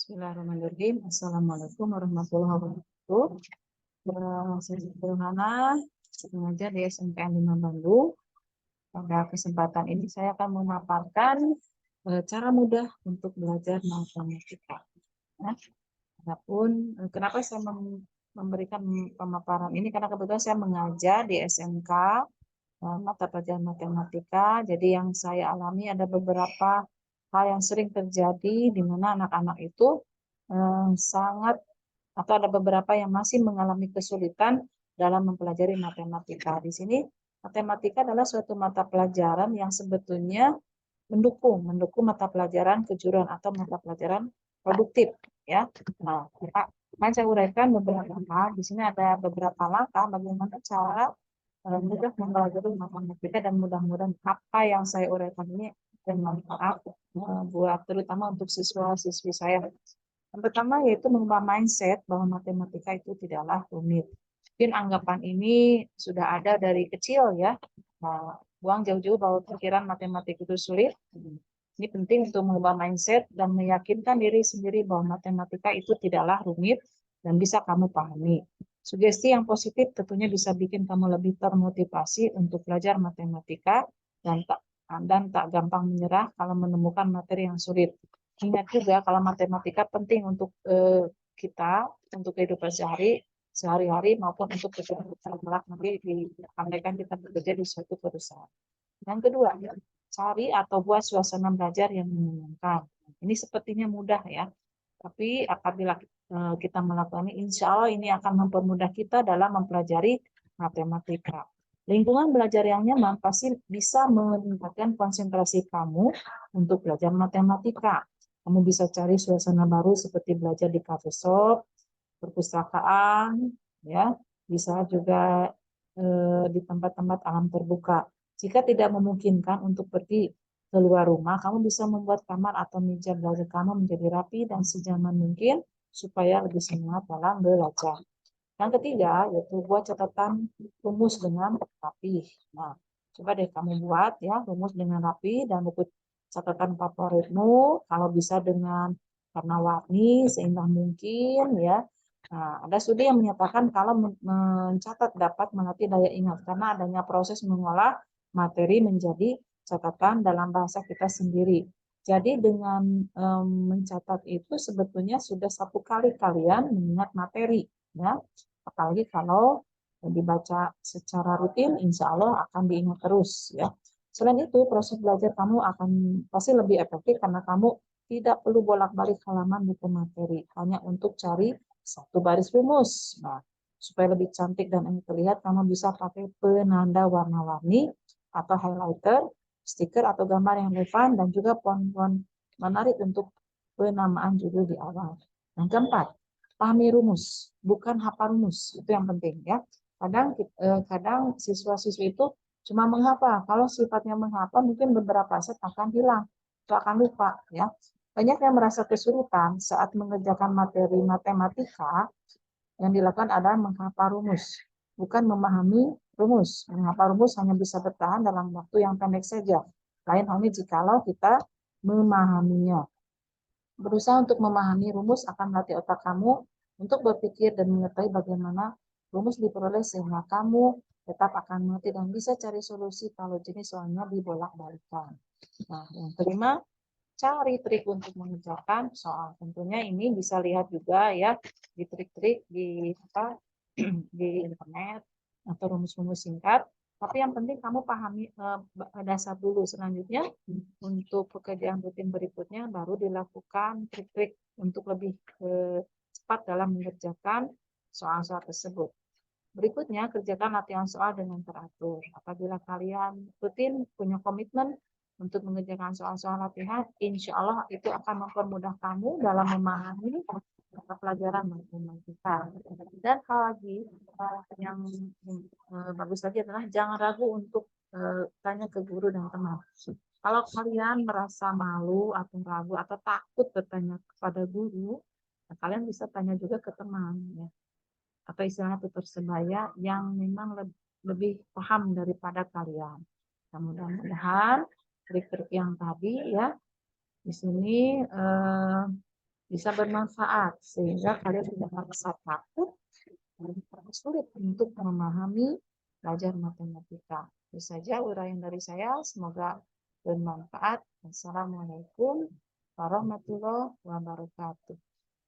Bismillahirrahmanirrahim. Assalamualaikum warahmatullahi wabarakatuh. Saya Sederhana, mengajar di SMPN 5 Bandung. Pada kesempatan ini saya akan memaparkan cara mudah untuk belajar matematika. Nah, adapun kenapa saya memberikan pemaparan ini, karena kebetulan saya mengajar di SMK mata pelajaran matematika. Jadi yang saya alami ada beberapa hal yang sering terjadi di mana anak-anak itu sangat atau ada beberapa yang masih mengalami kesulitan dalam mempelajari matematika. Di sini matematika adalah suatu mata pelajaran yang sebetulnya mendukung mata pelajaran kejuruan atau mata pelajaran produktif, ya. Nah, saya uraikan beberapa hal. Di sini ada beberapa langkah bagaimana cara mudah mempelajari matematika, dan mudah-mudahan apa yang saya uraikan ini bermanfaat buat terutama untuk siswa-siswi saya. Yang pertama yaitu mengubah mindset bahwa matematika itu tidaklah rumit. Mungkin anggapan ini sudah ada dari kecil, ya. Nah, buang jauh-jauh bahwa pikiran matematika itu sulit. Ini penting untuk mengubah mindset dan meyakinkan diri sendiri bahwa matematika itu tidaklah rumit dan bisa kamu pahami. Sugesti yang positif tentunya bisa bikin kamu lebih termotivasi untuk belajar matematika dan tak gampang menyerah kalau menemukan materi yang sulit. Ingat juga kalau matematika penting untuk kita, untuk kehidupan sehari-hari maupun untuk kehidupan kelak nanti disampaikan kita bekerja di suatu perusahaan. Yang kedua, cari atau buat suasana belajar yang menyenangkan. Ini sepertinya mudah, ya. Tapi apabila kita melakukan ini, insya Allah ini akan mempermudah kita dalam mempelajari matematika. Lingkungan belajar yang nyaman pasti bisa meningkatkan konsentrasi kamu untuk belajar matematika. Kamu bisa cari suasana baru seperti belajar di cafe shop, perpustakaan, ya, bisa juga di tempat-tempat alam terbuka. Jika tidak memungkinkan untuk pergi keluar rumah, kamu bisa membuat kamar atau meja belajar kamu menjadi rapi dan sejaman mungkin supaya lebih semangat dalam belajar. Yang ketiga, yaitu buat catatan rumus dengan rapi. Nah, coba deh kamu buat, ya, rumus dengan rapi dan buku catatan favoritmu, kalau bisa dengan warna-warni seindah mungkin, ya. Nah, ada studi yang menyatakan kalau mencatat dapat melatih daya ingat karena adanya proses mengolah materi menjadi catatan dalam bahasa kita sendiri. Jadi dengan mencatat itu sebetulnya sudah satu kali kalian mengingat materi, ya. Apalagi kalau dibaca secara rutin, insya Allah akan diingat terus, ya. Selain itu, proses belajar kamu akan pasti lebih efektif karena kamu tidak perlu bolak-balik halaman buku materi hanya untuk cari satu baris rumus. Nah, supaya lebih cantik dan terlihat, kamu bisa pakai penanda warna-warni atau highlighter, stiker atau gambar yang relevan, dan juga font-font menarik untuk penamaan judul di awal. Yang keempat, pahami rumus, bukan hafal rumus. Itu yang penting, ya. Kadang siswa-siswi itu cuma menghafal. Kalau sifatnya menghafal, mungkin beberapa set akan hilang, atau akan lupa, ya. Banyak yang merasa kesulitan saat mengerjakan materi matematika. Yang dilakukan adalah menghafal rumus, bukan memahami rumus. Menghafal rumus hanya bisa bertahan dalam waktu yang pendek saja. Lain halnya jikalau kita memahaminya. Berusaha untuk memahami rumus akan melatih otak kamu untuk berpikir dan mengetahui bagaimana rumus diperoleh sehingga kamu tetap akan mengerti dan bisa cari solusi kalau jenis soalnya dibolak-balikan. Nah, yang kelima, cari trik untuk mengerjakan soal. Tentunya ini bisa lihat juga, ya, di trik-trik di di internet atau rumus-rumus singkat. Tapi yang penting kamu pahami dasar dulu. Selanjutnya untuk pekerjaan rutin berikutnya baru dilakukan trik-trik untuk lebih cepat dalam mengerjakan soal-soal tersebut. Berikutnya, kerjakan latihan soal dengan teratur. Apabila kalian rutin punya komitmen untuk mengerjakan soal-soal latihan, insya Allah itu akan mempermudah kamu dalam memahami pelajaran matematika. Dan hal lagi yang bagus lagi adalah jangan ragu untuk tanya ke guru dan teman. Kalau kalian merasa malu atau ragu atau takut bertanya kepada guru, kalian bisa tanya juga ke teman, ya, atau istilahnya tutor sebaya yang memang lebih paham daripada kalian. Mudah-mudahan trik-trik yang tadi, ya, di sini bisa bermanfaat sehingga kalian tidak merasa takut dan sulit untuk memahami belajar matematika. Itu saja uraian dari saya, semoga bermanfaat. Assalamualaikum warahmatullahi wabarakatuh.